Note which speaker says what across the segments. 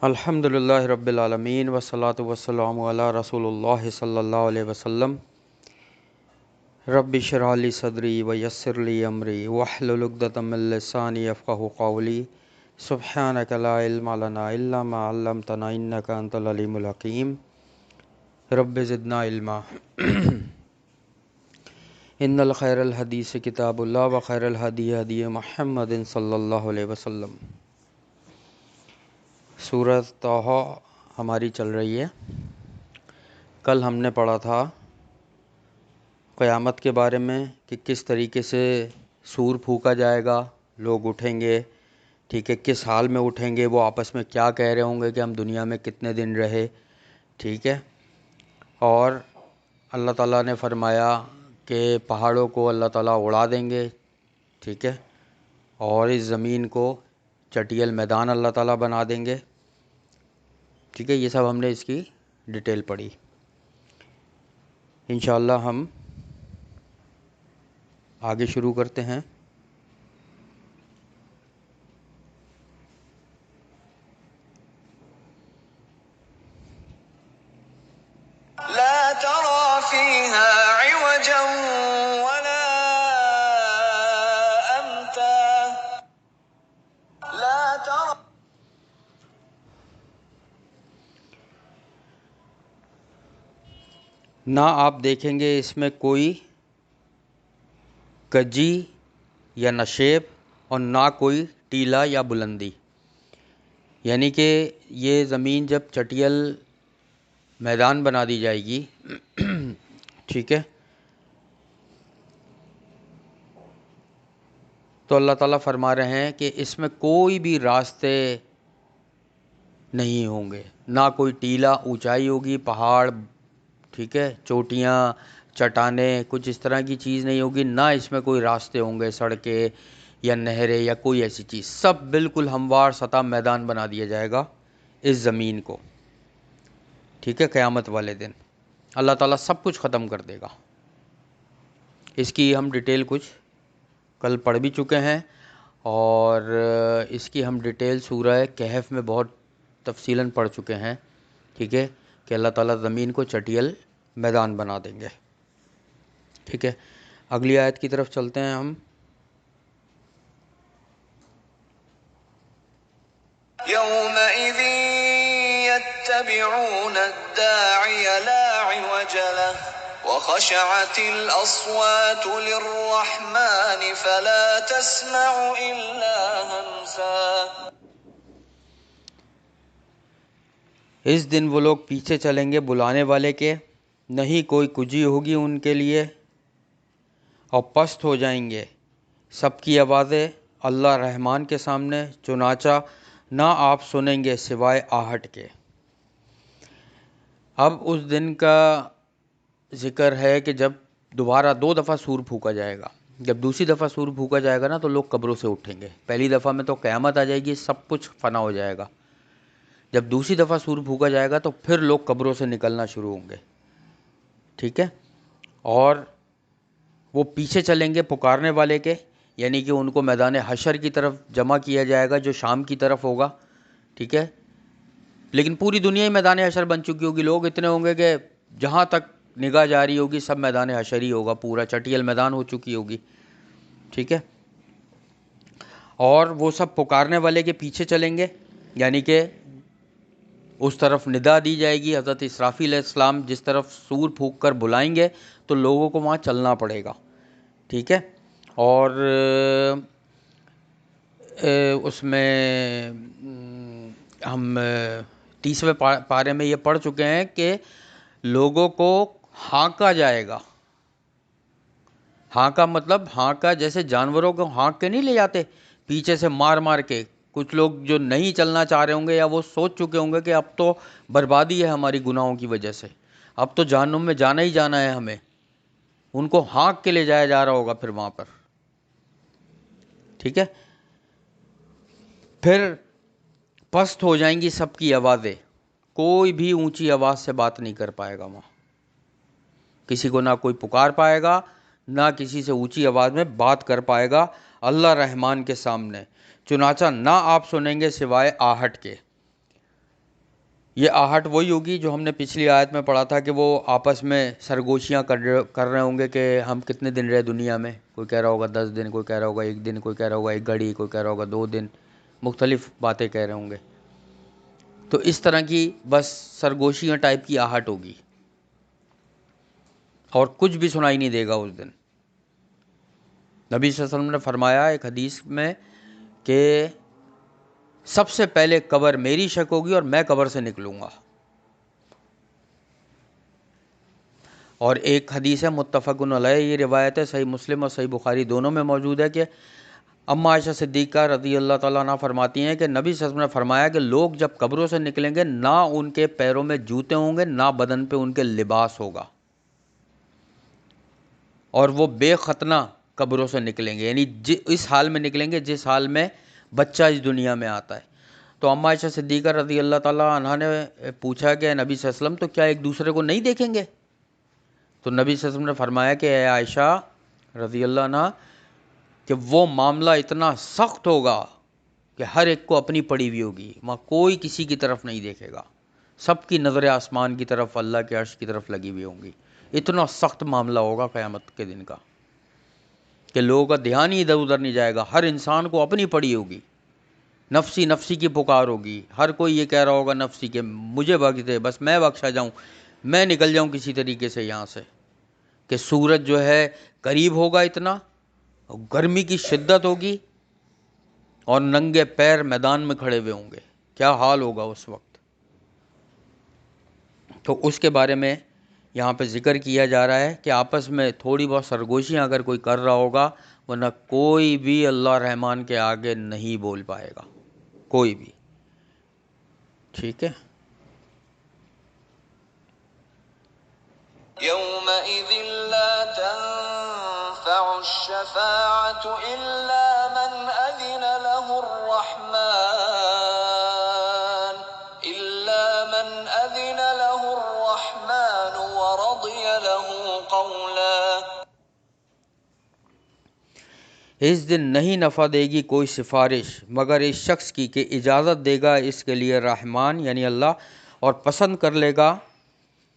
Speaker 1: الحمدللہ رب العالمین والصلاة والسلام علی رسول اللہ صلی اللہ علیہ وسلم۔ رب اشرح لی صدری ویسر لی امری واحلل عقدۃ من لسانی یفقہوا قولی۔ سبحانک لا علم لنا الا ما علمتنا انک انت العلیم الحکیم۔ رب زدنا علما۔ ان الخیر الحدیث کتاب اللہ وخیر الہدی ہدی محمد صلی اللہ علیہ وسلم۔ سورۃ طٰہٰ ہماری چل رہی ہے۔ کل ہم نے پڑھا تھا قیامت کے بارے میں کہ کس طریقے سے سور پھونکا جائے گا، لوگ اٹھیں گے، ٹھیک ہے، کس حال میں اٹھیں گے، وہ آپس میں کیا کہہ رہے ہوں گے کہ ہم دنیا میں کتنے دن رہے، ٹھیک ہے۔ اور اللہ تعالیٰ نے فرمایا کہ پہاڑوں کو اللہ تعالیٰ اڑا دیں گے، ٹھیک ہے، اور اس زمین کو چٹیل میدان اللہ تعالیٰ بنا دیں گے، ٹھیک ہے۔ یہ سب ہم نے اس کی ڈیٹیل پڑھی۔ انشاءاللہ ہم آگے شروع کرتے ہیں۔
Speaker 2: لا ترى فيها عوجا ولا أمتا لا ترى
Speaker 1: نہ آپ دیکھیں گے اس میں کوئی کجی یا نشیب اور نہ کوئی ٹیلا یا بلندی، یعنی کہ یہ زمین جب چٹیل میدان بنا دی جائے گی، ٹھیک ہے، تو اللہ تعالیٰ فرما رہے ہیں کہ اس میں کوئی بھی راستے نہیں ہوں گے، نہ کوئی ٹیلا، اونچائی ہوگی، پہاڑ، ٹھیک ہے، چوٹیاں، چٹانیں، کچھ اس طرح کی چیز نہیں ہوگی، نہ اس میں کوئی راستے ہوں گے، سڑکیں یا نہریں یا کوئی ایسی چیز، سب بالکل ہموار سطح میدان بنا دیا جائے گا اس زمین کو، ٹھیک ہے۔ قیامت والے دن اللہ تعالیٰ سب کچھ ختم کر دے گا۔ اس کی ہم ڈیٹیل کچھ کل پڑھ بھی چکے ہیں، اور اس کی ہم ڈیٹیل سورہ کہف میں بہت تفصیلاً پڑھ چکے ہیں، ٹھیک ہے، کہ اللہ تعالیٰ زمین کو چٹیل میدان بنا دیں گے، ٹھیک ہے۔ اگلی آیت کی طرف چلتے ہیں ہم۔
Speaker 2: يومئذ يتبعون الداعي لا عوج له وخشعت الأصوات للرحمن فلا تسمع إلا همسا۔
Speaker 1: اس دن وہ لوگ پیچھے چلیں گے بلانے والے کے، نہیں کوئی کجی ہوگی ان کے لیے، اور پست ہو جائیں گے سب کی آوازیں اللہ رحمان کے سامنے، چنانچہ نہ آپ سنیں گے سوائے آہٹ کے۔ اب اس دن کا ذکر ہے کہ جب دوبارہ 2 دفعہ سور پھونکا جائے گا۔ جب دوسری دفعہ سور پھونکا جائے گا نا تو لوگ قبروں سے اٹھیں گے۔ پہلی دفعہ میں تو قیامت آ جائے گی، سب کچھ فنا ہو جائے گا۔ جب دوسری دفعہ سور پھونکا جائے گا تو پھر لوگ قبروں سے نکلنا شروع ہوں گے، ٹھیک ہے۔ اور وہ پیچھے چلیں گے پکارنے والے کے، یعنی کہ ان کو میدان حشر کی طرف جمع کیا جائے گا جو شام کی طرف ہوگا، ٹھیک ہے۔ لیکن پوری دنیا ہی میدان حشر بن چکی ہوگی، لوگ اتنے ہوں گے کہ جہاں تک نگاہ جاری ہوگی سب میدان حشر ہی ہوگا، پورا چٹیل میدان ہو چکی ہوگی، ٹھیک ہے۔ اور وہ سب پکارنے والے کے پیچھے چلیں گے، یعنی کہ اس طرف ندا دی جائے گی، حضرت اسرافیل علیہ السلام جس طرف سور پھونک کر بلائیں گے تو لوگوں کو وہاں چلنا پڑے گا، ٹھیک ہے۔ اور اس میں ہم 30ویں پارے میں یہ پڑھ چکے ہیں کہ لوگوں کو ہانکا جائے گا۔ ہانکا مطلب ہانکا جیسے جانوروں کو ہانک کے نہیں لے جاتے پیچھے سے مار مار کے۔ کچھ لوگ جو نہیں چلنا چاہ رہے ہوں گے یا وہ سوچ چکے ہوں گے کہ اب تو بربادی ہے ہماری گناہوں کی وجہ سے، اب تو جہنم میں جانا ہی جانا ہے ہمیں، ان کو ہانک کے لے جایا جا رہا ہوگا پھر وہاں پر، ٹھیک ہے۔ پھر پست ہو جائیں گی سب کی آوازیں، کوئی بھی اونچی آواز سے بات نہیں کر پائے گا وہاں، کسی کو نہ کوئی پکار پائے گا، نہ کسی سے اونچی آواز میں بات کر پائے گا اللہ رحمان کے سامنے، چنانچہ نہ آپ سنیں گے سوائے آہٹ کے۔ یہ آہٹ وہی ہوگی جو ہم نے پچھلی آیت میں پڑھا تھا کہ وہ آپس میں سرگوشیاں کر رہے ہوں گے کہ ہم کتنے دن رہے دنیا میں. کوئی کہہ رہا ہوگا 10 دن، کوئی کہہ رہا ہوگا 1 دن، کوئی کہہ رہا ہوگا 1 گھڑی، کوئی کہہ رہا ہوگا 2 دن، مختلف باتیں کہہ رہے ہوں گے. تو اس طرح کی بس سرگوشیاں ٹائپ کی آہٹ ہوگی اور کچھ بھی سنائی نہیں دے گا اس دن. نبی صلی اللہ علیہ وسلم نے فرمایا ایک حدیث میں کہ سب سے پہلے قبر میری شک ہوگی اور میں قبر سے نکلوں گا. اور ایک حدیث ہے متفق علیہ، یہ روایت ہے صحیح مسلم اور صحیح بخاری دونوں میں موجود ہے کہ اما عائشہ صدیقہ رضی اللہ تعالیٰ عنہ فرماتی ہیں کہ نبی صلی اللہ علیہ وسلم نے فرمایا کہ لوگ جب قبروں سے نکلیں گے نہ ان کے پیروں میں جوتے ہوں گے نہ بدن پہ ان کے لباس ہوگا، اور وہ بے ختنہ قبروں سے نکلیں گے، یعنی اس حال میں نکلیں گے جس حال میں بچہ اس دنیا میں آتا ہے. تو اما عائشہ صدیقہ رضی اللہ تعالیٰ عنہ نے پوچھا کہ نبی صلی اللہ علیہ وسلم تو کیا ایک دوسرے کو نہیں دیکھیں گے؟ تو نبی صلی اللہ علیہ وسلم نے فرمایا کہ اے عائشہ رضی اللہ عنہ کہ وہ معاملہ اتنا سخت ہوگا کہ ہر ایک کو اپنی پڑی ہوئی ہوگی، وہاں کوئی کسی کی طرف نہیں دیکھے گا، سب کی نظریں آسمان کی طرف، اللہ کے عرش کی طرف لگی ہوئی ہوں گی. اتنا سخت معاملہ ہوگا قیامت کے دن کا کہ لوگوں کا دھیان ہی ادھر ادھر نہیں جائے گا، ہر انسان کو اپنی پڑی ہوگی، نفسی نفسی کی پکار ہوگی، ہر کوئی یہ کہہ رہا ہوگا نفسی کہ مجھے بخش دے، بس میں بخشا جاؤں، میں نکل جاؤں کسی طریقے سے یہاں سے. کہ سورج جو ہے قریب ہوگا اتنا، گرمی کی شدت ہوگی اور ننگے پیر میدان میں کھڑے ہوئے ہوں گے، کیا حال ہوگا اس وقت. تو اس کے بارے میں یہاں پہ ذکر کیا جا رہا ہے کہ آپس میں تھوڑی بہت سرگوشیاں اگر کوئی کر رہا ہوگا ورنہ کوئی بھی اللہ رحمان کے آگے نہیں بول پائے گا، کوئی بھی. ٹھیک ہے.
Speaker 2: يومئذ لا تنفع الشفاعة إلا من أذن له الرحمن ورضي له قولا.
Speaker 1: اس دن نہیں نفع دے گی کوئی سفارش مگر اس شخص کی کہ اجازت دے گا اس کے لیے رحمان یعنی اللہ، اور پسند کر لے گا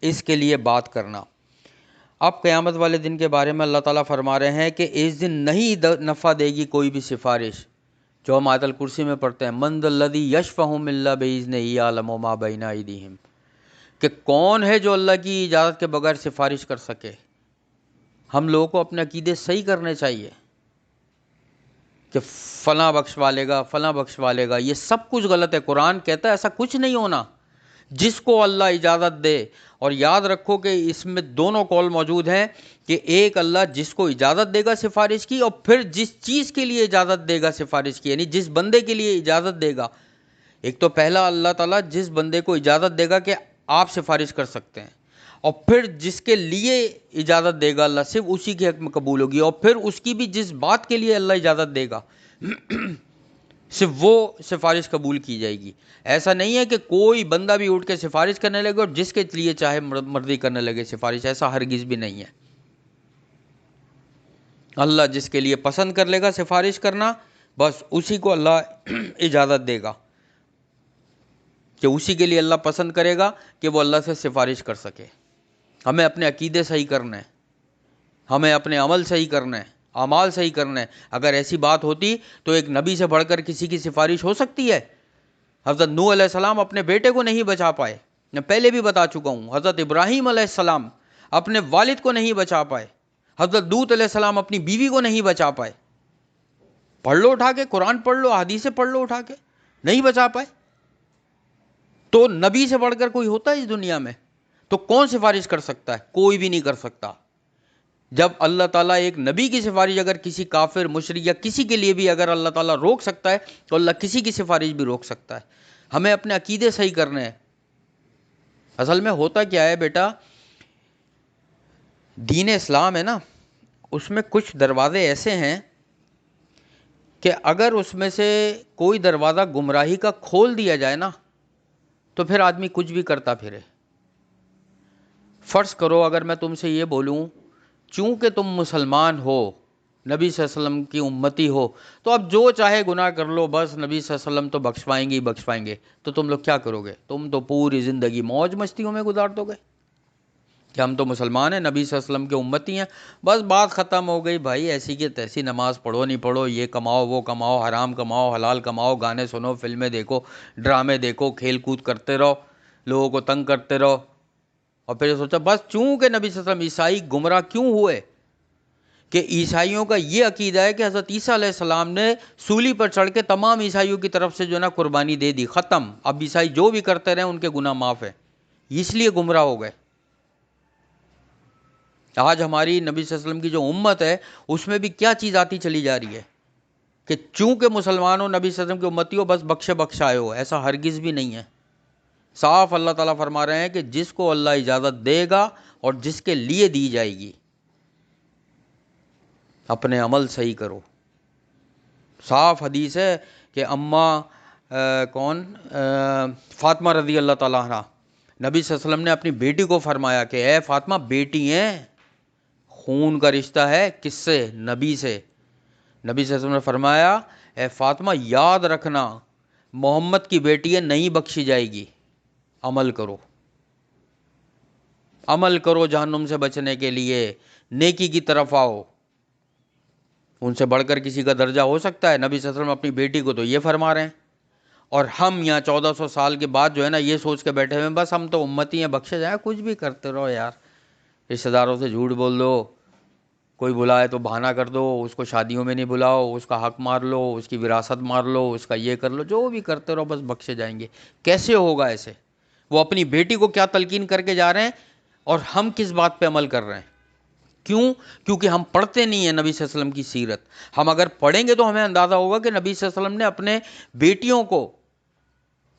Speaker 1: اس کے لیے بات کرنا. اب قیامت والے دن کے بارے میں اللہ تعالیٰ فرما رہے ہیں کہ اس دن نہیں نفع دے گی کوئی بھی سفارش، جو ہم آیت الکرسی میں پڑھتے ہیں من ذا الذی یشفعہم الا باذنہ یعلم ما بین ایدیہم، کہ کون ہے جو اللہ کی اجازت کے بغیر سفارش کر سکے. ہم لوگوں کو اپنے عقیدے صحیح کرنے چاہیے کہ فلاں بخشوا لے گا، فلاں بخشوا لے گا، یہ سب کچھ غلط ہے. قرآن کہتا ہے ایسا کچھ نہیں ہونا، جس کو اللہ اجازت دے. اور یاد رکھو کہ اس میں دونوں قول موجود ہیں کہ ایک اللہ جس کو اجازت دے گا سفارش کی، اور پھر جس چیز کے لیے اجازت دے گا سفارش کی، یعنی جس بندے کے لیے اجازت دے گا. ایک تو پہلا اللہ تعالیٰ جس بندے کو اجازت دے گا کہ آپ سفارش کر سکتے ہیں، اور پھر جس کے لیے اجازت دے گا اللہ صرف اسی کے حق میں قبول ہوگی، اور پھر اس کی بھی جس بات کے لیے اللہ اجازت دے گا صرف وہ سفارش قبول کی جائے گی. ایسا نہیں ہے کہ کوئی بندہ بھی اٹھ کے سفارش کرنے لگے اور جس کے لیے چاہے مرضی کرنے لگے سفارش، ایسا ہرگز بھی نہیں ہے. اللہ جس کے لیے پسند کر لے گا سفارش کرنا، بس اسی کو اللہ اجازت دے گا، کہ اسی کے لیے اللہ پسند کرے گا کہ وہ اللہ سے سفارش کر سکے. ہمیں اپنے عقیدے صحیح کرنے ہیں، ہمیں اپنے عمل صحیح کرنے ہیں، اعمال صحیح کرنے ہیں. اگر ایسی بات ہوتی تو ایک نبی سے بڑھ کر کسی کی سفارش ہو سکتی ہے؟ حضرت نوح علیہ السلام اپنے بیٹے کو نہیں بچا پائے، میں پہلے بھی بتا چکا ہوں. حضرت ابراہیم علیہ السلام اپنے والد کو نہیں بچا پائے. حضرت لوط علیہ السلام اپنی بیوی کو نہیں بچا پائے. پڑھ لو اٹھا کے، قرآن پڑھ لو، حدیثیں پڑھ لو اٹھا کے، نہیں بچا پائے. تو نبی سے بڑھ کر کوئی ہوتا ہے اس دنیا میں؟ تو کون سفارش کر سکتا ہے؟ کوئی بھی نہیں کر سکتا. جب اللہ تعالیٰ ایک نبی کی سفارش اگر کسی کافر مشرک یا کسی کے لیے بھی اگر اللہ تعالیٰ روک سکتا ہے تو اللہ کسی کی سفارش بھی روک سکتا ہے. ہمیں اپنے عقیدے صحیح کرنے ہیں. اصل میں ہوتا کیا ہے بیٹا، دین اسلام ہے نا، اس میں کچھ دروازے ایسے ہیں کہ اگر اس میں سے کوئی دروازہ گمراہی کا کھول دیا جائے نا تو پھر آدمی کچھ بھی کرتا پھرے. فرض کرو اگر میں تم سے یہ بولوں چونکہ تم مسلمان ہو نبی صلی اللہ علیہ وسلم کی امتی ہو تو اب جو چاہے گناہ کر لو، بس نبی صلی اللہ علیہ وسلم تو بخشوائیں گے ہی بخشوائیں گے. تو تم لوگ کیا کرو گے؟ تم تو پوری زندگی موج مستیوں میں گزار دو گے کہ ہم تو مسلمان ہیں، نبی صلی اللہ علیہ وسلم کے امتی ہیں، بس بات ختم ہو گئی بھائی. ایسی کی تیسی نماز پڑھو نہیں پڑھو، یہ کماؤ وہ کماؤ، حرام کماؤ حلال کماؤ، گانے سنو، فلمیں دیکھو، ڈرامے دیکھو، کھیل کود کرتے رہو، لوگوں کو تنگ کرتے رہو. اور پھر سوچا بس چونکہ نبی صلی اللہ علیہ وسلم عیسائی گمراہ کیوں ہوئے کہ عیسائیوں کا یہ عقیدہ ہے کہ حضرت عیسیٰ علیہ السلام نے سولی پر چڑھ کے تمام عیسائیوں کی طرف سے جو ہے نا قربانی دے دی، ختم، اب عیسائی جو بھی کرتے رہے ان کے گناہ معاف ہے، اس لیے گمراہ ہو گئے. آج ہماری نبی صلی اللہ علیہ وسلم کی جو امت ہے اس میں بھی کیا چیز آتی چلی جا رہی ہے کہ چونکہ مسلمانوں نبی صلی اللہ علیہ وسلم کی امتی ہو بس بخشے بخشائے ہو. ایسا ہرگز بھی نہیں ہے. صاف اللہ تعالیٰ فرما رہے ہیں کہ جس کو اللہ اجازت دے گا اور جس کے لیے دی جائے گی، اپنے عمل صحیح کرو. صاف حدیث ہے کہ فاطمہ رضی اللہ تعالیٰ عنہ، نبی صلی اللہ علیہ وسلم نے اپنی بیٹی کو فرمایا کہ اے فاطمہ، بیٹی ہیں، خون کا رشتہ ہے کس سے؟ نبی سے. نبی صلی اللہ علیہ وسلم نے فرمایا اے فاطمہ یاد رکھنا محمد کی بیٹی ہے، نہیں بخشی جائے گی، عمل کرو، عمل کرو جہنم سے بچنے کے لیے، نیکی کی طرف آؤ. ان سے بڑھ کر کسی کا درجہ ہو سکتا ہے؟ نبی صلی اللہ علیہ وسلم اپنی بیٹی کو تو یہ فرما رہے ہیں، اور ہم یہاں 1400 سال کے بعد جو ہے نا یہ سوچ کے بیٹھے ہوئے ہیں بس ہم تو امتی ہیں، بخشے جائیں. کچھ بھی کرتے رہو یار، رشتہ داروں سے جھوٹ بول دو، کوئی بلائے تو بہانہ کر دو، اس کو شادیوں میں نہیں بلاؤ، اس کا حق مار لو، اس کی وراثت مار لو، اس کا یہ کر لو، جو بھی کرتے رہو بس بخشے جائیں گے. کیسے ہوگا ایسے؟ وہ اپنی بیٹی کو کیا تلقین کر کے جا رہے ہیں اور ہم کس بات پہ عمل کر رہے ہیں؟ کیوں؟ کیونکہ ہم پڑھتے نہیں ہیں نبی صلی اللہ علیہ وسلم کی سیرت. ہم اگر پڑھیں گے تو ہمیں اندازہ ہوگا کہ نبی صلی اللہ علیہ وسلم نے اپنے بیٹیوں کو،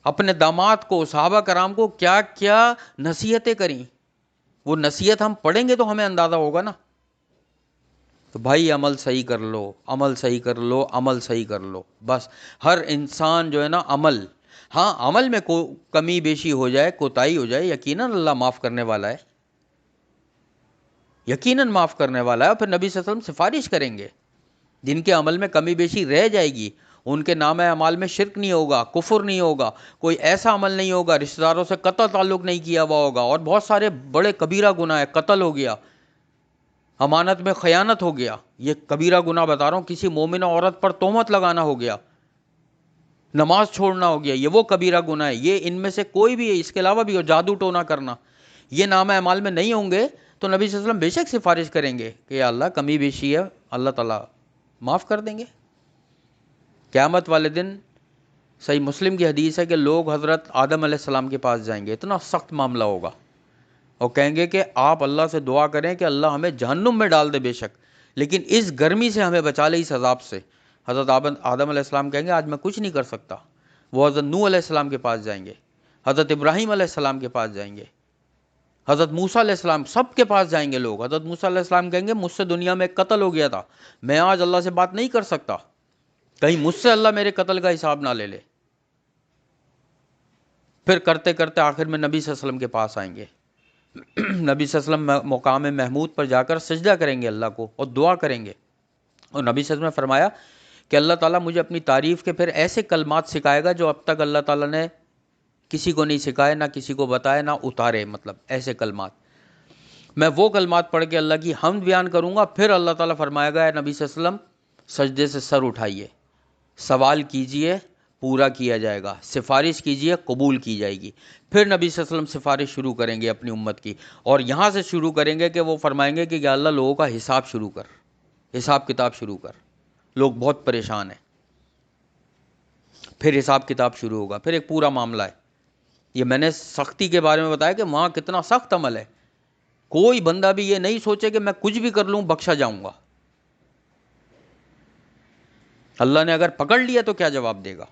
Speaker 1: اپنے داماد کو، صحابہ کرام کو کیا کیا نصیحتیں کریں. وہ نصیحت ہم پڑھیں گے تو ہمیں اندازہ ہوگا نا. تو بھائی عمل صحیح کر لو، عمل صحیح کر لو، عمل صحیح کر لو. بس ہر انسان جو ہے نا ہاں عمل میں کمی بیشی ہو جائے، کوتاہی ہو جائے، یقیناً اللہ معاف کرنے والا ہے، یقیناً معاف کرنے والا ہے. اور پھر نبی صلی اللہ علیہ وسلم سفارش کریں گے جن کے عمل میں کمی بیشی رہ جائے گی، ان کے نام اعمال میں شرک نہیں ہوگا، کفر نہیں ہوگا، کوئی ایسا عمل نہیں ہوگا، رشتہ داروں سے قطع تعلق نہیں کیا ہوا ہوگا، اور بہت سارے بڑے کبیرہ گناہ ہے، قتل ہو گیا، امانت میں خیانت ہو گیا، یہ کبیرہ گناہ بتا رہا ہوں، کسی مومنہ عورت پر تہمت لگانا ہو گیا، نماز چھوڑنا ہو گیا، یہ وہ کبیرہ گناہ ہے. یہ ان میں سے کوئی بھی ہے، اس کے علاوہ بھی ہو، جادو ٹونا کرنا، یہ نام اعمال میں نہیں ہوں گے تو نبی صلی اللہ علیہ وسلم بے شک سفارش کریں گے کہ یا اللہ کمی بیشی ہے، اللہ تعالیٰ معاف کر دیں گے. قیامت والے دن صحیح مسلم کی حدیث ہے کہ لوگ حضرت آدم علیہ السلام کے پاس جائیں گے، اتنا سخت معاملہ ہوگا، اور کہیں گے کہ آپ اللہ سے دعا کریں کہ اللہ ہمیں جہنم میں ڈال دے بے شک، لیکن اس گرمی سے ہمیں بچا لے، اس عذاب سے. حضرت آدم علیہ السلام کہیں گے آج میں کچھ نہیں کر سکتا. وہ حضرت نوح علیہ السلام کے پاس جائیں گے، حضرت ابراہیم علیہ السلام کے پاس جائیں گے، حضرت موسیٰ علیہ السلام، سب کے پاس جائیں گے لوگ. حضرت موسیٰ علیہ السلام کہیں گے مجھ سے دنیا میں قتل ہو گیا تھا، میں آج اللہ سے بات نہیں کر سکتا، کہیں مجھ سے اللہ میرے قتل کا حساب نہ لے لے. پھر کرتے کرتے آخر میں نبی صلی اللہ علیہ وسلم کے پاس آئیں گے. نبی صلی اللہ علیہ وسلم مقام محمود پر جا کر سجدہ کریں گے اللہ کو اور دعا کریں گے. اور نبی صلی اللہ علیہ وسلم نے فرمایا کہ اللہ تعالیٰ مجھے اپنی تعریف کے پھر ایسے کلمات سکھائے گا جو اب تک اللہ تعالیٰ نے کسی کو نہیں سکھائے، نہ کسی کو بتائے، نہ اتارے. مطلب ایسے کلمات، میں وہ کلمات پڑھ کے اللہ کی حمد بیان کروں گا. پھر اللہ تعالیٰ فرمائے گا اے نبی صلی اللہ علیہ وسلم سجدے سے سر اٹھائیے، سوال کیجئے پورا کیا جائے گا، سفارش کیجئے قبول کی جائے گی. پھر نبی صلی اللہ علیہ وسلم سفارش شروع کریں گے اپنی امت کی، اور یہاں سے شروع کریں گے کہ وہ فرمائیں گے کہ یا اللہ لوگوں کا حساب شروع کر، حساب کتاب شروع کر، لوگ بہت پریشان ہیں. پھر حساب کتاب شروع ہوگا، پھر ایک پورا معاملہ ہے. یہ میں نے سختی کے بارے میں بتایا کہ وہاں کتنا سخت عمل ہے. کوئی بندہ بھی یہ نہیں سوچے کہ میں کچھ بھی کر لوں بخشا جاؤں گا. اللہ نے اگر پکڑ لیا تو کیا جواب دے گا؟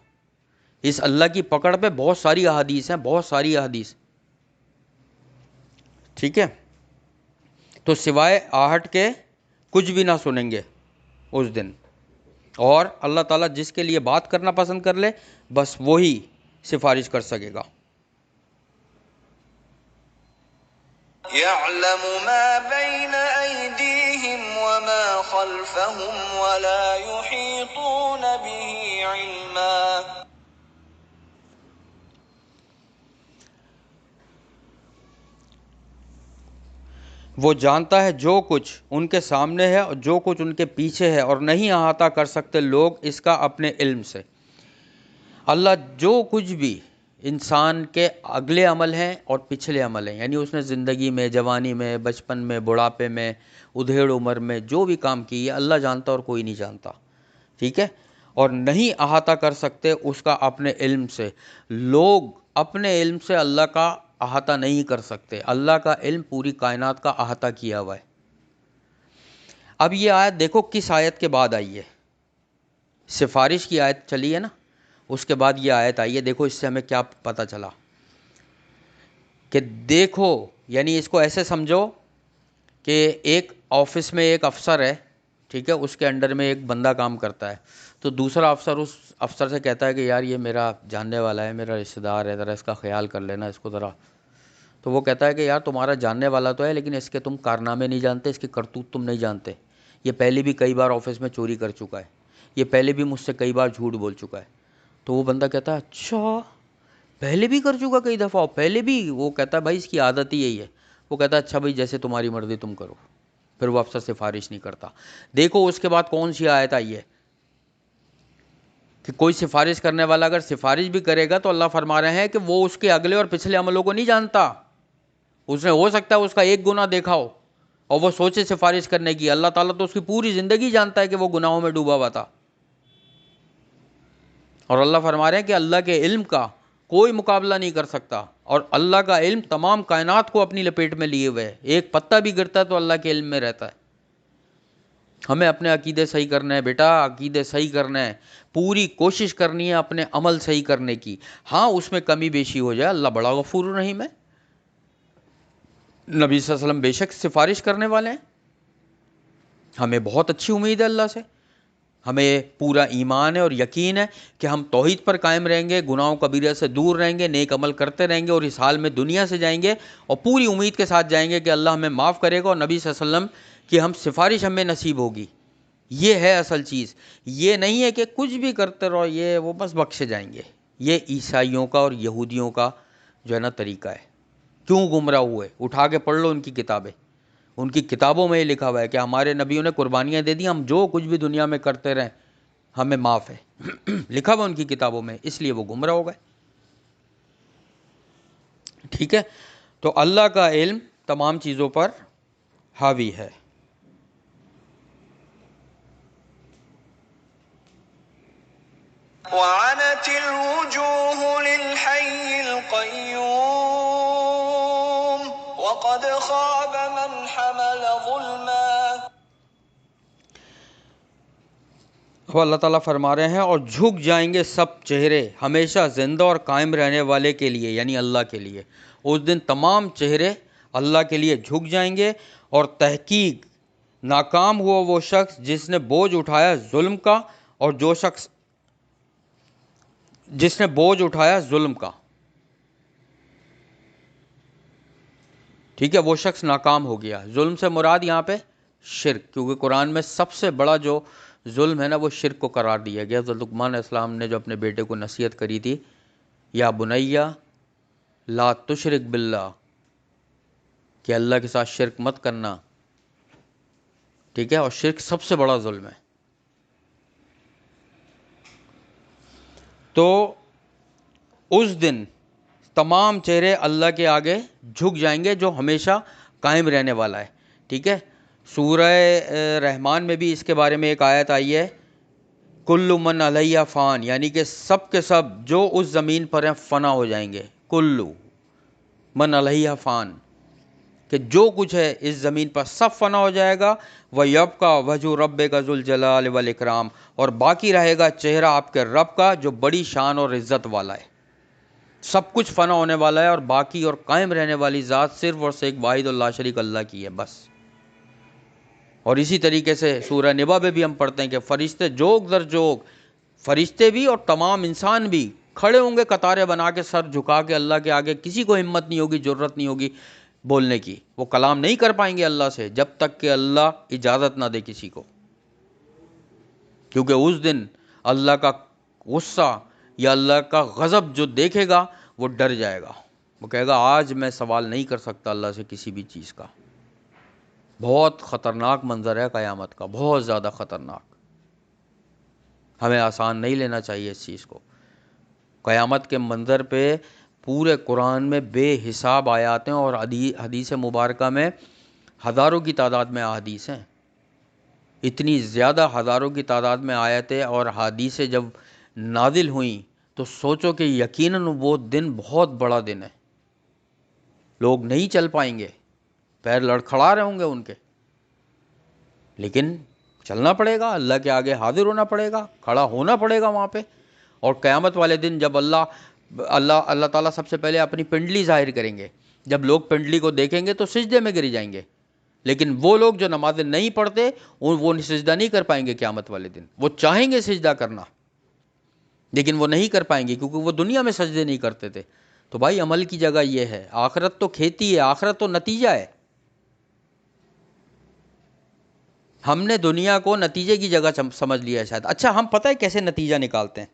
Speaker 1: اس اللہ کی پکڑ پہ بہت ساری احادیث ہیں، بہت ساری احادیث. ٹھیک ہے، تو سوائے آہٹ کے کچھ بھی نہ سنیں گے اس دن. اور اللہ تعالیٰ جس کے لیے بات کرنا پسند کر لے بس وہی سفارش کر سکے گا.
Speaker 2: يعلم ما بين أيديهم وما خلفهم ولا يحيطون به علما.
Speaker 1: وہ جانتا ہے جو کچھ ان کے سامنے ہے اور جو کچھ ان کے پیچھے ہے، اور نہیں احاطہ کر سکتے لوگ اس کا اپنے علم سے۔ اللہ جو کچھ بھی انسان کے اگلے عمل ہیں اور پچھلے عمل ہیں، یعنی اس نے زندگی میں، جوانی میں، بچپن میں، بڑھاپے میں، ادھیڑ عمر میں جو بھی کام کی ہے اللہ جانتا اور کوئی نہیں جانتا، ٹھیک ہے؟ اور نہیں احاطہ کر سکتے اس کا اپنے علم سے۔ لوگ اپنے علم سے اللہ کا احاطہ نہیں کر سکتے، اللہ کا علم پوری کائنات کا احاطہ کیا ہوا ہے۔ اب یہ آیت دیکھو کس آیت کے بعد آئی ہے؟ سفارش کی آیت چلی ہے نا، اس کے بعد یہ آیت آئی ہے۔ دیکھو اس سے ہمیں کیا پتہ چلا کہ دیکھو، یعنی اس کو ایسے سمجھو کہ ایک آفس میں ایک افسر ہے، ٹھیک ہے، اس کے انڈر میں ایک بندہ کام کرتا ہے، تو دوسرا افسر اس افسر سے کہتا ہے کہ یار یہ میرا جاننے والا ہے، میرا رشتہ دار ہے، ذرا اس کا خیال کر لینا اس کو ذرا۔ تو وہ کہتا ہے کہ یار تمہارا جاننے والا تو ہے لیکن اس کے تم کارنامے نہیں جانتے، اس کی کرتوت تم نہیں جانتے، یہ پہلے بھی کئی بار آفس میں چوری کر چکا ہے، یہ پہلے بھی مجھ سے کئی بار جھوٹ بول چکا ہے۔ تو وہ بندہ کہتا ہے اچھا پہلے بھی کر چکا کئی دفعہ، پہلے بھی؟ وہ کہتا ہے بھائی اس کی عادت ہی یہی ہے۔ وہ کہتا ہے اچھا بھائی جیسے تمہاری مرضی تم کرو، پھر وہ افسر سفارش نہیں کرتا۔ دیکھو اس کے بعد کون سی آیت آئی ہے کہ کوئی سفارش کرنے والا اگر سفارش بھی کرے گا تو اللہ فرما رہے ہیں کہ وہ اس کے اگلے اور پچھلے عملوں کو نہیں جانتا۔ اس نے ہو سکتا ہے اس کا ایک گناہ دیکھا ہو اور وہ سوچے سفارش کرنے کی، اللہ تعالیٰ تو اس کی پوری زندگی جانتا ہے کہ وہ گناہوں میں ڈوبا ہوا تھا۔ اور اللہ فرما رہے ہیں کہ اللہ کے علم کا کوئی مقابلہ نہیں کر سکتا، اور اللہ کا علم تمام کائنات کو اپنی لپیٹ میں لیے ہوئے ہے، ایک پتا بھی گرتا ہے تو اللہ کے علم میں رہتا ہے۔ ہمیں اپنے عقیدے صحیح کرنا ہے بیٹا، عقیدے صحیح کرنا ہے، پوری کوشش کرنی ہے اپنے عمل صحیح کرنے کی۔ ہاں اس میں کمی بیشی ہو جائے، اللہ بڑا غفور رحیم ہے، نبی صلی اللہ علیہ وسلم بے شک سفارش کرنے والے ہیں، ہمیں بہت اچھی امید ہے اللہ سے، ہمیں پورا ایمان ہے اور یقین ہے کہ ہم توحید پر قائم رہیں گے، گناہوں کبیرہ سے دور رہیں گے، نیک عمل کرتے رہیں گے اور اس حال میں دنیا سے جائیں گے اور پوری امید کے ساتھ جائیں گے کہ اللہ ہمیں معاف کرے گا اور نبی صلی اللہ علیہ وسلم کی ہم سفارش ہمیں نصیب ہوگی۔ یہ ہے اصل چیز، یہ نہیں ہے کہ کچھ بھی کرتے رہو یہ وہ بس بخشے جائیں گے۔ یہ عیسائیوں کا اور یہودیوں کا جو ہے نا طریقہ ہے۔ کیوں گمراہ ہوئے؟ اٹھا کے پڑھ لو ان کی کتابیں، ان کی کتابوں میں یہ لکھا ہوا ہے کہ ہمارے نبیوں نے قربانیاں دے دی، ہم جو کچھ بھی دنیا میں کرتے رہیں ہمیں معاف ہے، لکھا ہوا ان کی کتابوں میں، اس لیے وہ گمراہ ہو گئے، ٹھیک ہے؟ تو اللہ کا علم تمام چیزوں پر حاوی ہے۔
Speaker 2: وعنت الوجوه للحي القيوم وقد خاب من حمل ظلما.
Speaker 1: اب اللہ تعالیٰ فرما رہے ہیں اور جھک جائیں گے سب چہرے ہمیشہ زندہ اور قائم رہنے والے کے لیے، یعنی اللہ کے لیے۔ اس دن تمام چہرے اللہ کے لیے جھک جائیں گے، اور تحقیق ناکام ہوا وہ شخص جس نے بوجھ اٹھایا ظلم کا، اور جو شخص جس نے بوجھ اٹھایا ظلم کا، ٹھیک ہے، وہ شخص ناکام ہو گیا۔ ظلم سے مراد یہاں پہ شرک، کیونکہ قرآن میں سب سے بڑا جو ظلم ہے نا وہ شرک کو قرار دیا گیا۔ حضرت لقمان علیہ السلام نے جو اپنے بیٹے کو نصیحت کری تھی، یا بنیا لا تشرک باللہ، کہ اللہ کے ساتھ شرک مت کرنا، ٹھیک ہے، اور شرک سب سے بڑا ظلم ہے۔ تو اس دن تمام چہرے اللہ کے آگے جھک جائیں گے جو ہمیشہ قائم رہنے والا ہے، ٹھیک ہے۔ سورہ رحمان میں بھی اس کے بارے میں ایک آیت آئی ہے، کل من علیہ فان، یعنی کہ سب کے سب جو اس زمین پر ہیں فنا ہو جائیں گے، کل من علیہ فان، کہ جو کچھ ہے اس زمین پر سب فنا ہو جائے گا، وَيَبْقَى وَجْهُ رَبِّكَ ذُو الْجَلَالِ وَالْإِكْرَامِ، اور باقی رہے گا چہرہ آپ کے رب کا جو بڑی شان اور عزت والا ہے۔ سب کچھ فنا ہونے والا ہے اور باقی اور قائم رہنے والی ذات صرف اور صرف واحد اور لا شریک اللہ کی ہے بس۔ اور اسی طریقے سے سورہ نبا میں بھی ہم پڑھتے ہیں کہ فرشتے جوگ در جوگ، فرشتے بھی اور تمام انسان بھی کھڑے ہوں گے قطاریں بنا کے، سر جھکا کے اللہ کے آگے، کسی کو ہمت نہیں ہوگی، جرت نہیں ہوگی بولنے کی. وہ کلام نہیں کر پائیں گے اللہ سے جب تک کہ اللہ اجازت نہ دے کسی کو، کیونکہ اس دن اللہ کا غصہ یا اللہ کا غضب جو دیکھے گا وہ ڈر جائے گا. وہ کہے گا آج میں سوال نہیں کر سکتا اللہ سے کسی بھی چیز کا. بہت خطرناک منظر ہے قیامت کا، بہت زیادہ خطرناک. ہمیں آسان نہیں لینا چاہیے اس چیز کو. قیامت کے منظر پہ پورے قرآن میں بے حساب آیات ہیں، اور حدیث مبارکہ میں ہزاروں کی تعداد میں احادیث ہیں. اتنی زیادہ ہزاروں کی تعداد میں آیتیں اور حدیثیں جب نازل ہوئیں تو سوچو کہ یقیناً وہ دن بہت بڑا دن ہے. لوگ نہیں چل پائیں گے، پیر لڑکھڑا رہے ہوں گے ان کے، لیکن چلنا پڑے گا، اللہ کے آگے حاضر ہونا پڑے گا، کھڑا ہونا پڑے گا وہاں پہ. اور قیامت والے دن جب اللہ تعالیٰ سب سے پہلے اپنی پنڈلی ظاہر کریں گے. جب لوگ پنڈلی کو دیکھیں گے تو سجدے میں گر جائیں گے، لیکن وہ لوگ جو نمازیں نہیں پڑھتے وہ سجدہ نہیں کر پائیں گے قیامت والے دن. وہ چاہیں گے سجدہ کرنا لیکن وہ نہیں کر پائیں گے کیونکہ وہ دنیا میں سجدے نہیں کرتے تھے. تو بھائی عمل کی جگہ یہ ہے، آخرت تو کھیتی ہے، آخرت تو نتیجہ ہے. ہم نے دنیا کو نتیجے کی جگہ سمجھ لیا ہے شاید. اچھا ہم پتہ ہے کیسے نتیجہ نکالتے ہیں؟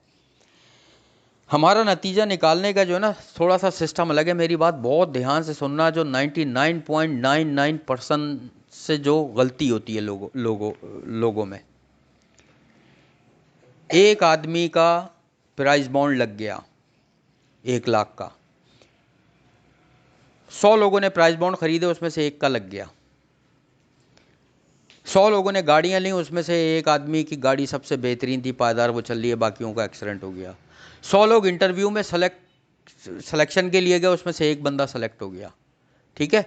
Speaker 1: ہمارا نتیجہ نکالنے کا جو ہے نا تھوڑا سا سسٹم الگ ہے. میری بات بہت دھیان سے سننا. جو 99.99% سے جو غلطی ہوتی ہے لوگوں میں، ایک آدمی کا پرائز بانڈ لگ گیا 1,00,000 کا، 100 لوگوں نے پرائز بانڈ خریدے، اس میں سے ایک کا لگ گیا. 100 لوگوں نے گاڑیاں لیں، اس میں سے ایک آدمی کی گاڑی سب سے بہترین تھی، پائیدار، وہ چل رہی ہے، باقیوں کا ایکسیڈنٹ ہو گیا. 100 لوگ انٹرویو میں سلیکشن کے لیے گئے، اس میں سے ایک بندہ سلیکٹ ہو گیا. ٹھیک ہے.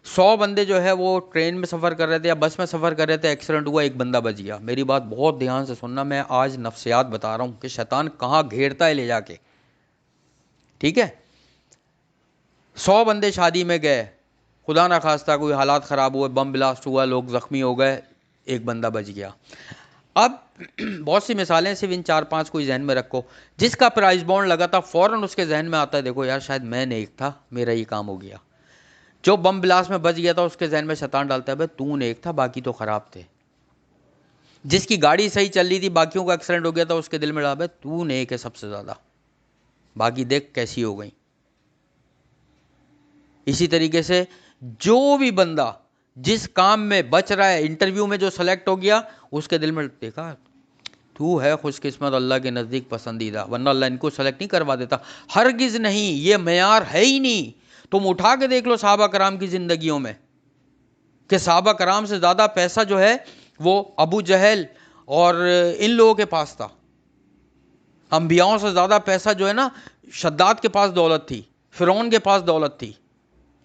Speaker 1: 100 بندے جو ہے وہ ٹرین میں سفر کر رہے تھے یا بس میں سفر کر رہے تھے، ایکسیڈنٹ ہوا، ایک بندہ بچ گیا. میری بات بہت دھیان سے سننا. میں آج نفسیات بتا رہا ہوں کہ شیطان کہاں گھیرتا ہے لے جا کے. ٹھیک ہے. 100 بندے شادی میں گئے، خدا نہ خواستہ کوئی حالات خراب ہوئے، بم بلاسٹ ہوا، لوگ زخمی ہو گئے، ایک بندہ بچ گیا. اب بہت سی مثالیں، صرف ان 4-5 کو ذہن میں رکھو. جس کا پرائز بانڈ لگا تھا فوراً اس کے ذہن میں آتا ہے دیکھو یار شاید میں نیک تھا، میرا یہ کام ہو گیا. جو بم بلاسٹ میں بچ گیا تھا اس کے ذہن میں شیطان ڈالتا ہے بھائی تو نیک تھا، باقی تو خراب تھے. جس کی گاڑی صحیح چل رہی تھی، باقیوں کا ایکسیڈنٹ ہو گیا تھا، اس کے دل میں ڈالا بھائی تو نیک ہے سب سے زیادہ، باقی دیکھ کیسی ہو گئی. اسی طریقے سے جو بھی بندہ جس کام میں بچ رہا ہے، انٹرویو میں جو سلیکٹ ہو گیا، اس کے دل میں دیکھا تو ہے خوش قسمت، اللہ کے نزدیک پسندیدہ، ورنہ اللہ ان کو سلیکٹ نہیں کروا دیتا. ہرگز نہیں، یہ معیار ہے ہی نہیں. تم اٹھا کے دیکھ لو صحابہ کرام کی زندگیوں میں کہ صحابہ کرام سے زیادہ پیسہ جو ہے وہ ابو جہل اور ان لوگوں کے پاس تھا. انبیاؤں سے زیادہ پیسہ جو ہے نا شداد کے پاس دولت تھی، فرعون کے پاس دولت تھی.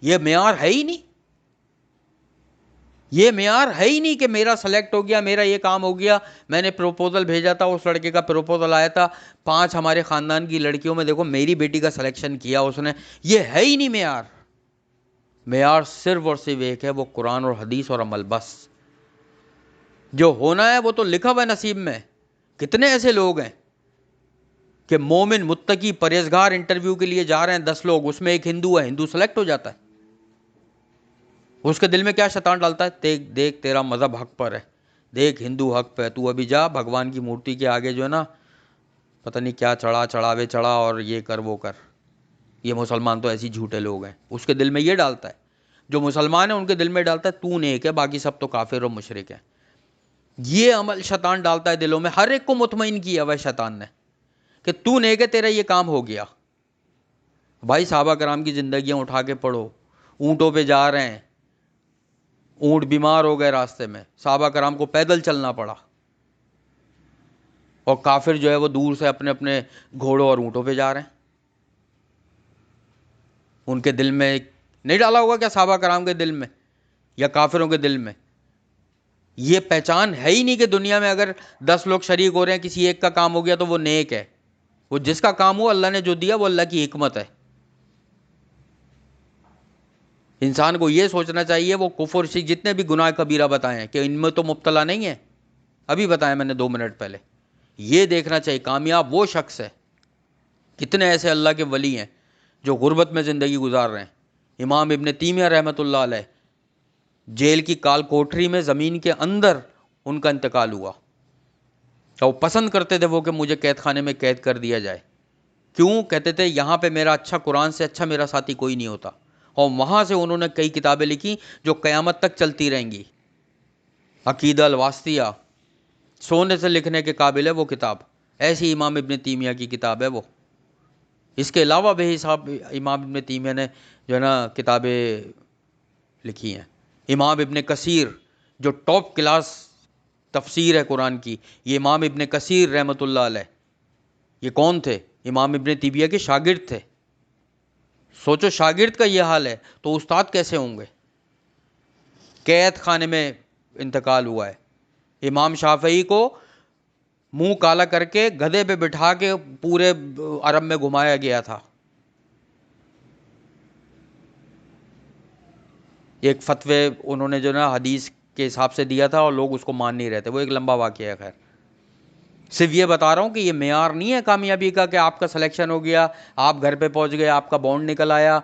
Speaker 1: یہ معیار ہے ہی نہیں. یہ معیار ہے ہی نہیں کہ میرا سلیکٹ ہو گیا، میرا یہ کام ہو گیا. میں نے پروپوزل بھیجا تھا، اس لڑکے کا پروپوزل آیا تھا، 5 ہمارے خاندان کی لڑکیوں میں دیکھو میری بیٹی کا سلیکشن کیا اس نے. یہ ہے ہی نہیں معیار. معیار صرف اور صرف ایک ہے، وہ قرآن اور حدیث اور عمل. بس جو ہونا ہے وہ تو لکھا ہوا ہے نصیب میں. کتنے ایسے لوگ ہیں کہ مومن متقی پرہیزگار انٹرویو کے لیے جا رہے ہیں 10 لوگ، اس میں ایک ہندو ہے، ہندو سلیکٹ ہو جاتا ہے. اس کے دل میں کیا شیطان ڈالتا ہے؟ دیکھ تیرا مذہب حق پر ہے، دیکھ ہندو حق پہ، تو ابھی جا بھگوان کی مورتی کے آگے جو ہے نا پتہ نہیں کیا چڑھاوے چڑھا اور یہ کر وہ کر. یہ مسلمان تو ایسی جھوٹے لوگ ہیں. اس کے دل میں یہ ڈالتا ہے. جو مسلمان ہیں ان کے دل میں ڈالتا ہے تو نیک ہے، باقی سب تو کافر و مشرک ہیں. یہ عمل شیطان ڈالتا ہے دلوں میں. ہر ایک کو مطمئن کیا ہوا ہے شیطان نے کہ تو نیک ہے، تیرا یہ کام ہو گیا. بھائی صحابہ کرام کی زندگیاں اٹھا کے پڑھو. اونٹوں پہ جا رہے ہیں، اونٹ بیمار ہو گئے راستے میں، صحابہ کرام کو پیدل چلنا پڑا، اور کافر جو ہے وہ دور سے اپنے اپنے گھوڑوں اور اونٹوں پہ جا رہے ہیں. ان کے دل میں نہیں ڈالا ہوگا کیا صحابہ کرام کے دل میں یا کافروں کے دل میں؟ یہ پہچان ہے ہی نہیں کہ دنیا میں اگر 10 لوگ شریک ہو رہے ہیں، کسی ایک کا کام ہو گیا تو وہ نیک ہے. وہ جس کا کام ہو اللہ نے جو دیا وہ اللہ کی حکمت ہے. انسان کو یہ سوچنا چاہیے وہ کفر شرک جتنے بھی گناہ کبیرہ بتائے ہیں کہ ان میں تو مبتلا نہیں ہے، ابھی بتایا میں نے 2 منٹ پہلے. یہ دیکھنا چاہیے کامیاب وہ شخص ہے. کتنے ایسے اللہ کے ولی ہیں جو غربت میں زندگی گزار رہے ہیں، امام ابن تیمیہ رحمۃ اللہ علیہ جیل کی کال کوٹری میں زمین کے اندر ان کا انتقال ہوا، تو پسند کرتے تھے وہ کہ مجھے قید خانے میں قید کر دیا جائے. کیوں؟ کہتے تھے یہاں پہ میرا اچھا، قرآن سے اچھا میرا ساتھی کوئی نہیں ہوتا. اور وہاں سے انہوں نے کئی کتابیں لکھی جو قیامت تک چلتی رہیں گی. عقیدہ الواسطیہ، سونے سے لکھنے کے قابل ہے وہ کتاب، ایسی امام ابن تیمیہ کی کتاب ہے وہ. اس کے علاوہ بے حساب امام ابن تیمیہ نے جو ہے نا کتابیں لکھی ہیں. امام ابن کثیر جو ٹاپ کلاس تفسیر ہے قرآن کی، یہ امام ابن کثیر رحمۃ اللہ علیہ یہ کون تھے؟ امام ابن تیمیہ کے شاگرد تھے. سوچو شاگرد کا یہ حال ہے تو استاد کیسے ہوں گے؟ قید خانے میں انتقال ہوا ہے. امام شافعی کو منہ کالا کر کے گدھے پہ بٹھا کے پورے عرب میں گھمایا گیا تھا. ایک فتوے انہوں نے جو نا حدیث کے حساب سے دیا تھا اور لوگ اس کو مان نہیں رہتے، وہ ایک لمبا واقعہ ہے. خیر، صرف یہ بتا رہا ہوں کہ یہ معیار نہیں ہے کامیابی کا کہ آپ کا سلیکشن ہو گیا، آپ گھر پہ پہنچ گئے، آپ کا بانڈ نکل آیا،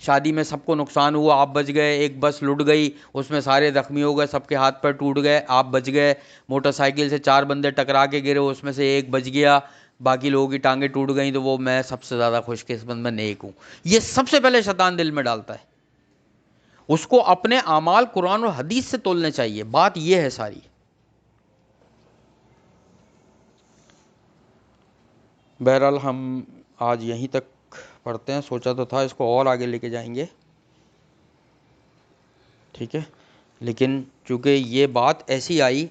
Speaker 1: شادی میں سب کو نقصان ہوا، آپ بچ گئے، ایک بس لٹ گئی اس میں سارے زخمی ہو گئے، سب کے ہاتھ پیر ٹوٹ گئے، آپ بچ گئے. موٹر سائیکل سے 4 بندے ٹکرا کے گرے، اس میں سے ایک بچ گیا، باقی لوگوں کی ٹانگیں ٹوٹ گئیں تو وہ میں سب سے زیادہ خوش قسمت میں نیک ہوں. یہ سب سے پہلے شیطان دل میں ڈالتا ہے. اس کو اپنے اعمال قرآن و حدیث سے تولنے چاہیے. بات یہ ہے ساری. بہرحال ہم آج یہیں تک پڑھتے ہیں. سوچا تو تھا اس کو اور آگے لے کے جائیں گے، ٹھیک ہے، لیکن چونکہ یہ بات ایسی آئی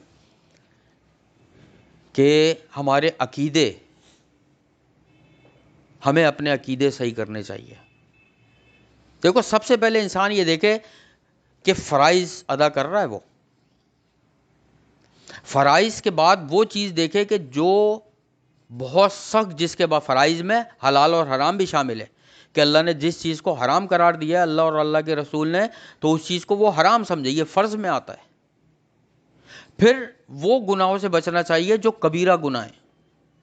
Speaker 1: کہ ہمارے عقیدے، ہمیں اپنے عقیدے صحیح کرنے چاہیے. دیکھو سب سے پہلے انسان یہ دیکھے کہ فرائض ادا کر رہا ہے، وہ فرائض کے بعد وہ چیز دیکھے کہ جو بہت سخت، جس کے بعد فرائض میں حلال اور حرام بھی شامل ہے، کہ اللہ نے جس چیز کو حرام قرار دیا ہے اللہ اور اللہ کے رسول نے، تو اس چیز کو وہ حرام سمجھے، یہ فرض میں آتا ہے. پھر وہ گناہوں سے بچنا چاہیے جو کبیرہ گناہ ہیں.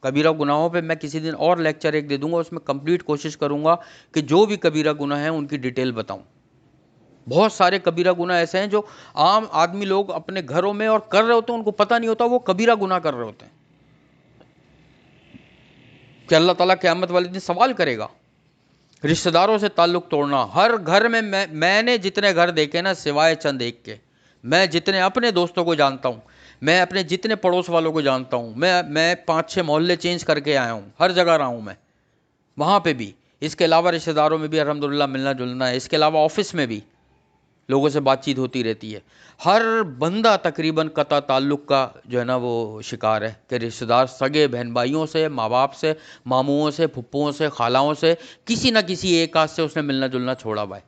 Speaker 1: کبیرہ گناہوں پہ میں کسی دن اور لیکچر ایک دے دوں گا، اس میں کمپلیٹ کوشش کروں گا کہ جو بھی کبیرہ گناہ ہیں ان کی ڈیٹیل بتاؤں. بہت سارے کبیرہ گناہ ایسے ہیں جو عام آدمی لوگ اپنے گھروں میں اور کر رہے ہوتے ہیں، ان کو پتہ نہیں ہوتا وہ کبیرہ گناہ کر رہے ہوتے ہیں، کہ اللہ تعالیٰ قیامت والے دن سوال کرے گا. رشتہ داروں سے تعلق توڑنا، ہر گھر میں نے جتنے گھر دیکھے نا سوائے چند ایک کے، میں جتنے اپنے دوستوں کو جانتا ہوں، میں اپنے جتنے پڑوس والوں کو جانتا ہوں، میں 5-6 محلے چینج کر کے آیا ہوں، ہر جگہ رہا ہوں میں، وہاں پہ بھی. اس کے علاوہ رشتہ داروں میں بھی الحمدللہ ملنا جلنا ہے. اس کے علاوہ آفس میں بھی لوگوں سے بات چیت ہوتی رہتی ہے. ہر بندہ تقریباً قطع تعلق کا جو ہے نا وہ شکار ہے، کہ رشتہ دار سگے بہن بھائیوں سے، ماں باپ سے، ماموؤں سے، پھپھوؤں سے، خالاؤں سے، کسی نہ کسی ایک آدھ سے اس نے ملنا جلنا چھوڑا ہوا ہے.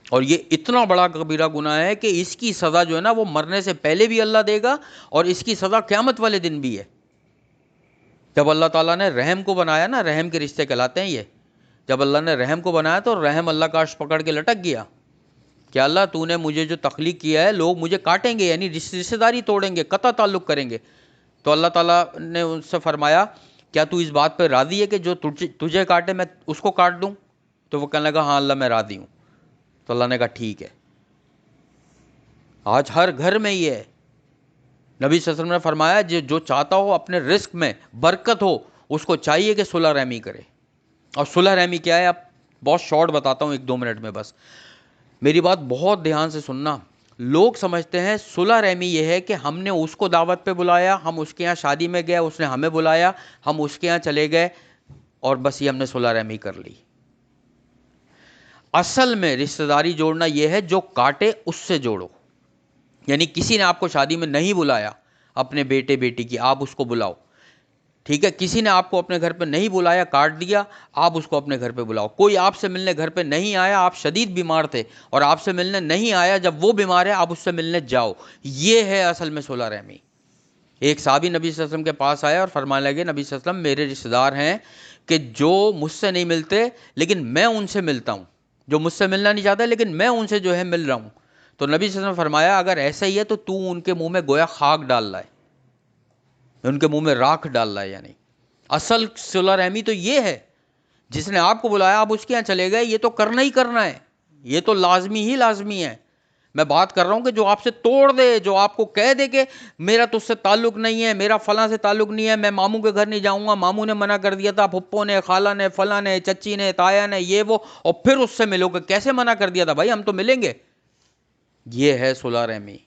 Speaker 1: اور یہ اتنا بڑا کبیرہ گناہ ہے کہ اس کی سزا جو ہے نا وہ مرنے سے پہلے بھی اللہ دے گا، اور اس کی سزا قیامت والے دن بھی ہے. جب اللہ تعالیٰ نے رحم کو بنایا نا، رحم کے رشتے کہلاتے ہیں یہ، جب اللہ نے رحم کو بنایا تو رحم اللہ کا عرش پکڑ کے لٹک گیا کہ اللہ تو نے مجھے جو تخلیق کیا ہے، لوگ مجھے کاٹیں گے، یعنی رشتہ داری توڑیں گے، قطع تعلق کریں گے. تو اللہ تعالیٰ نے ان سے فرمایا کیا تو اس بات پہ راضی ہے کہ جو تجھے کاٹے میں اس کو کاٹ دوں؟ تو وہ کہنے لگا ہاں اللہ میں راضی ہوں. تو اللہ نے کہا ٹھیک ہے. آج ہر گھر میں یہ ہے. نبی صلی اللہ علیہ وسلم نے فرمایا جو چاہتا ہو اپنے رزق میں برکت ہو، اس کو چاہیے کہ صلح رحمی کرے. اور صلح رحمی کیا ہے؟ اب بہت شارٹ بتاتا ہوں 1-2 منٹ میں بس، میری بات بہت دھیان سے سننا. لوگ سمجھتے ہیں صلح رحمی یہ ہے کہ ہم نے اس کو دعوت پہ بلایا، ہم اس کے یہاں شادی میں گئے، اس نے ہمیں بلایا، ہم اس کے یہاں چلے گئے اور بس یہ ہم نے صلح رحمی کر لی. اصل میں رشتہ داری جوڑنا یہ ہے جو کاٹے اس سے جوڑو. یعنی کسی نے آپ کو شادی میں نہیں بلایا اپنے بیٹے بیٹی کی، آپ اس کو بلاؤ، ٹھیک ہے. کسی نے آپ کو اپنے گھر پہ نہیں بلایا، کاٹ دیا، آپ اس کو اپنے گھر پہ بلاؤ. کوئی آپ سے ملنے گھر پہ نہیں آیا، آپ شدید بیمار تھے اور آپ سے ملنے نہیں آیا، جب وہ بیمار ہے آپ اس سے ملنے جاؤ. یہ ہے اصل میں صلح رحمی. ایک صحابی نبی صلی اللہ علیہ وسلم کے پاس آیا اور فرمانے لگے نبی صلی اللہ علیہ وسلم میرے رشتہ دار ہیں کہ جو مجھ سے نہیں ملتے لیکن میں ان سے ملتا ہوں، جو مجھ سے ملنا نہیں چاہتا لیکن میں ان سے جو ہے مل رہا ہوں. تو نبی صلی اللہ علیہ وسلم نے فرمایا اگر ایسا ہی ہے تو ان کے منہ میں گویا خاک ڈال رہا ہے، ان کے منہ میں راکھ ڈال رہا ہے. یعنی اصل صلح رحمی تو یہ ہے جس نے آپ کو بلایا آپ اس کے یہاں چلے گئے، یہ تو کرنا ہی کرنا ہے، یہ تو لازمی ہی لازمی ہے۔ میں بات کر رہا ہوں کہ جو آپ سے توڑ دے، جو آپ کو کہہ دے کہ میرا تجھ سے تعلق نہیں ہے، میرا فلاں سے تعلق نہیں ہے، میں ماموں کے گھر نہیں جاؤں گا، ماموں نے منع کر دیا تھا، پھپھو نے، خالہ نے، فلاں نے، چچی نے، تایا نے، یہ وہ، اور پھر اس سے ملو گے۔ کیسے منع کر دیا تھا بھائی، ہم تو ملیں گے۔ یہ ہے صلح رحمی۔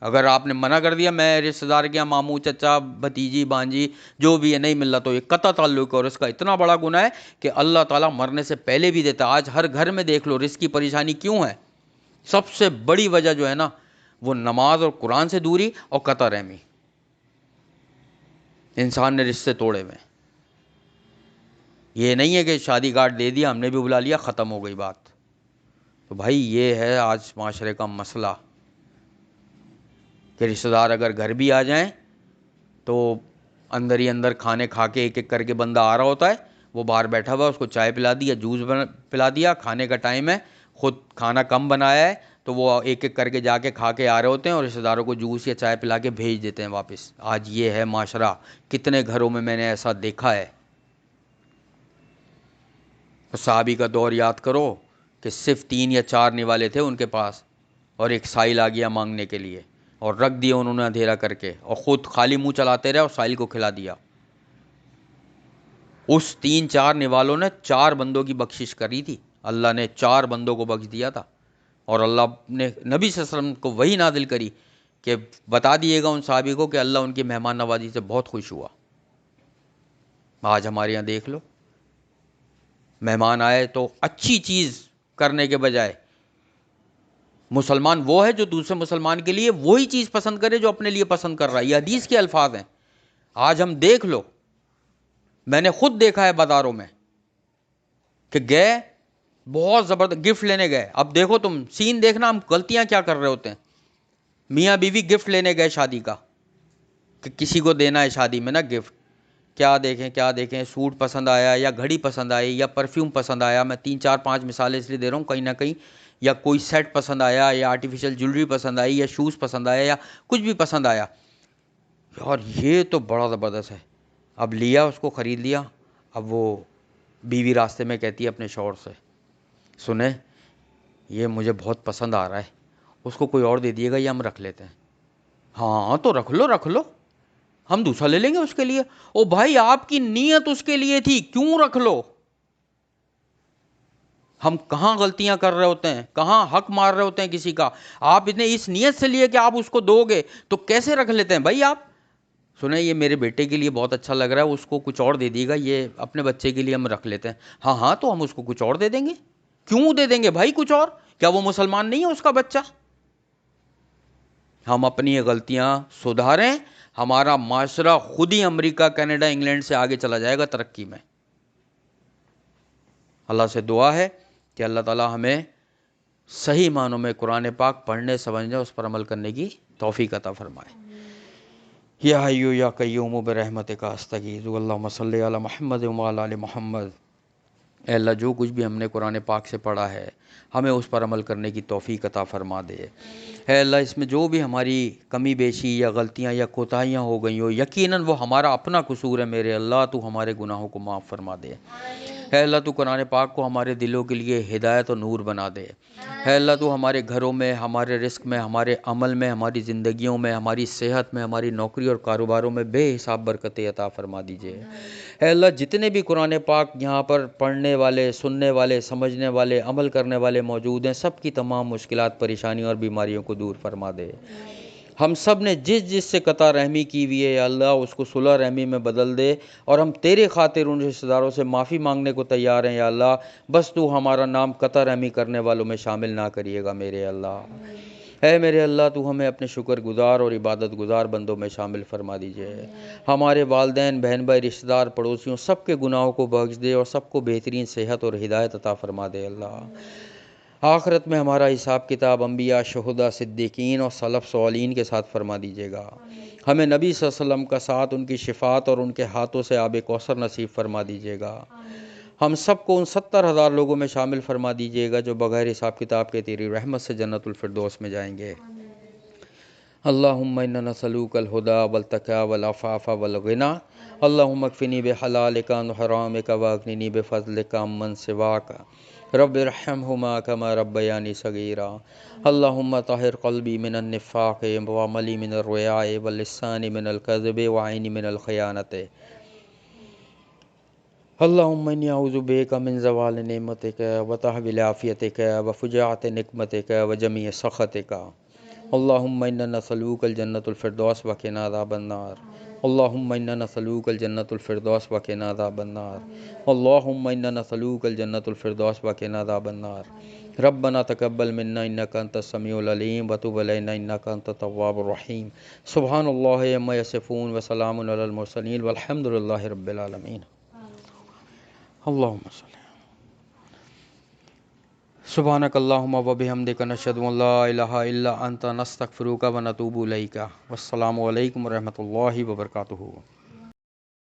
Speaker 1: اگر آپ نے منع کر دیا میں رشتہ دار کے یہاں ماموں، چچا، بھتیجی، بانجی جو بھی ہے نہیں مل رہا، تو یہ قطع تعلق ہے، اور اس کا اتنا بڑا گناہ ہے کہ اللہ تعالیٰ مرنے سے پہلے بھی دیتا۔ آج ہر گھر میں دیکھ لو رزق کی پریشانی کیوں ہے؟ سب سے بڑی وجہ جو ہے نا وہ نماز اور قرآن سے دوری اور قطع رحمی۔ انسان نے رشتے توڑے ہوئے۔ یہ نہیں ہے کہ شادی کارڈ دے دیا، ہم نے بھی بلا لیا، ختم ہو گئی بات۔ تو بھائی یہ ہے آج معاشرے کا مسئلہ کہ رشتہ دار اگر گھر بھی آ جائیں تو اندر ہی اندر کھانے کھا کے ایک ایک کر کے بندہ آ رہا ہوتا ہے، وہ باہر بیٹھا ہوا ہے، اس کو چائے پلا دی یا جوس پلا دیا، کھانے کا ٹائم ہے، خود کھانا کم بنایا ہے تو وہ ایک ایک کر کے جا کے کھا کے آ رہے ہوتے ہیں، اور رشتہ داروں کو جوس یا چائے پلا کے بھیج دیتے ہیں واپس۔ آج یہ ہے معاشرہ، کتنے گھروں میں نے ایسا دیکھا ہے۔ صحابی کا دور یاد کرو کہ صرف 3 یا 4 نوالے تھے ان کے پاس، اور ایک سائل آ گیا مانگنے کے لیے، اور رکھ دیا انہوں نے اندھیرا کر کے، اور خود خالی منہ چلاتے رہے اور سائل کو کھلا دیا۔ اس 3-4 نوالوں نے 4 بندوں کی بخشش کری تھی، اللہ نے 4 بندوں کو بخش دیا تھا، اور اللہ نے نبی صلی اللہ علیہ وسلم کو وہی نازل کری کہ بتا دیے گا ان صحابی کو کہ اللہ ان کی مہمان نوازی سے بہت خوش ہوا۔ آج ہمارے یہاں دیکھ لو، مہمان آئے تو اچھی چیز کرنے کے بجائے مسلمان وہ ہے جو دوسرے مسلمان کے لیے وہی چیز پسند کرے جو اپنے لیے پسند کر رہا ہے۔ یہ حدیث کے الفاظ ہیں۔ آج ہم دیکھ لو، میں نے خود دیکھا ہے بازاروں میں کہ گئے بہت زبردست گفٹ لینے گئے۔ اب دیکھو تم سین دیکھنا، ہم غلطیاں کیا کر رہے ہوتے ہیں۔ میاں بیوی گفٹ لینے گئے شادی کا، کہ کسی کو دینا ہے شادی میں نا گفٹ، کیا دیکھیں سوٹ پسند آیا یا گھڑی پسند آئی یا پرفیوم پسند آیا۔ میں 3-4-5 مثالیں اس لیے دے رہا ہوں، کہیں نہ کہیں یا کوئی سیٹ پسند آیا یا آرٹیفیشل جویلری پسند آئی یا شوز پسند آیا یا کچھ بھی پسند آیا، اور یہ تو بڑا زبردست ہے۔ اب لیا، اس کو خرید لیا، اب وہ بیوی راستے میں کہتی ہے اپنے شوہر سے، سنیں یہ مجھے بہت پسند آ رہا ہے، اس کو کوئی اور دے دیے گا یا ہم رکھ لیتے ہیں؟ ہاں تو رکھ لو، ہم دوسرا لے لیں گے اس کے لیے۔ او بھائی آپ کی نیت اس کے لیے تھی، کیوں رکھ لو؟ ہم کہاں غلطیاں کر رہے ہوتے ہیں، کہاں حق مار رہے ہوتے ہیں کسی کا۔ آپ نے اس نیت سے لیے کہ آپ اس کو دو گے تو کیسے رکھ لیتے ہیں بھائی آپ؟ سنیں یہ میرے بیٹے کے لیے بہت اچھا لگ رہا ہے، اس کو کچھ اور دے دیے گا، یہ اپنے بچے کے لیے ہم رکھ لیتے ہیں۔ ہاں تو ہم اس کو کچھ اور دے دیں گے۔ کیوں دے دیں گے بھائی کچھ اور؟ کیا وہ مسلمان نہیں ہے اس کا بچہ؟ ہم اپنی یہ غلطیاں سدھاریں، ہمارا معاشرہ خود ہی امریکہ، کینیڈا، انگلینڈ سے آگے چلا جائے گا ترقی میں۔ اللہ سے دعا ہے کہ اللہ تعالی ہمیں صحیح معنوں میں قرآن پاک پڑھنے، سمجھنے، اس پر عمل کرنے کی توفیق عطا فرمائے۔ یا حیو یا قیوم برحمتک استغیث، اللہم صلی علی محمد وعلی آل محمد۔ اے اللہ جو کچھ بھی ہم نے قرآن پاک سے پڑھا ہے ہمیں اس پر عمل کرنے کی توفیق عطا فرما دے۔ اے اللہ اس میں جو بھی ہماری کمی بیشی یا غلطیاں یا کوتاہیاں ہو گئی ہو، یقیناً وہ ہمارا اپنا قصور ہے میرے اللہ، تو ہمارے گناہوں کو معاف فرما دے۔ اے اللہ تو قرآن پاک کو ہمارے دلوں کے لیے ہدایت و نور بنا دے۔ اے اللہ تو ہمارے گھروں میں، ہمارے رزق میں، ہمارے عمل میں، ہماری زندگیوں میں، ہماری صحت میں، ہماری نوکری اور کاروباروں میں بے حساب برکتیں عطا فرما دیجیے۔ اے اللہ جتنے بھی قرآن پاک یہاں پر پڑھنے والے، سننے والے، سمجھنے والے، عمل کرنے والے موجود ہیں، سب کی تمام مشکلات، پریشانیوں اور بیماریوں کو دور فرما دے۔ ہم سب نے جس سے قطع رحمی کی ہوئی ہے یا اللہ اس کو صلح رحمی میں بدل دے، اور ہم تیرے خاطر ان رشتہ داروں سے معافی مانگنے کو تیار ہیں یا اللہ، بس تو ہمارا نام قطع رحمی کرنے والوں میں شامل نہ کریے گا میرے اللہ۔ اے میرے اللہ تو ہمیں اپنے شکر گزار اور عبادت گزار بندوں میں شامل فرما دیجیے۔ ہمارے والدین، بہن بھائی، رشتہ دار، پڑوسیوں سب کے گناہوں کو بخش دے اور سب کو بہترین صحت اور ہدایت عطا فرما دے اللہ۔ آخرت میں ہمارا حساب کتاب انبیاء، شہداء، صدیقین اور سلف صالحین کے ساتھ فرما دیجیے گا۔ ہمیں نبی صلی اللہ علیہ وسلم کا ساتھ، ان کی شفاعت اور ان کے ہاتھوں سے آب کوثر نصیب فرما دیجیے گا۔ ہم سب کو ان 70,000 لوگوں میں شامل فرما دیجیے گا جو بغیر حساب کتاب کے تیری رحمت سے جنت الفردوس میں جائیں گے۔ اللہم انا نسألوک الہدی والتقی والعفاف والغنی اللهم اكفني بحلالك عن حرامك واغنني بفضلك عمن سواك رب ارحمهما كما ربياني صغيرا اللهم طهر قلبي من النفاق وعملي من الرياء واللسان من الكذب وعيني من الخيانة اللهم إني أعوذ بك من زوال نعمتك وتحويل عافيتك وفجاعة نقمتك وجميع سخطك اللهم إنا نسألك الجنة الفردوس وقنا عذاب النار اللهم إنا نسألك الجنة الفردوس وقنا عذاب النار اللهم إنا نسألك الجنة الفردوس وقنا عذاب النار ربنا تقبل منا إنك أنت السميع العليم وتب علينا إنك أنت التواب الرحيم سبحان الله عما يصفون وسلام على المرسلين والحمد لله رب العالمين اللهم صل سبحانك اللهم وبحمدك نشهد أن لا إله إلا أنت نستغفرك ونتوب إليك والسلام علیکم ورحمۃ اللہ وبرکاتہ.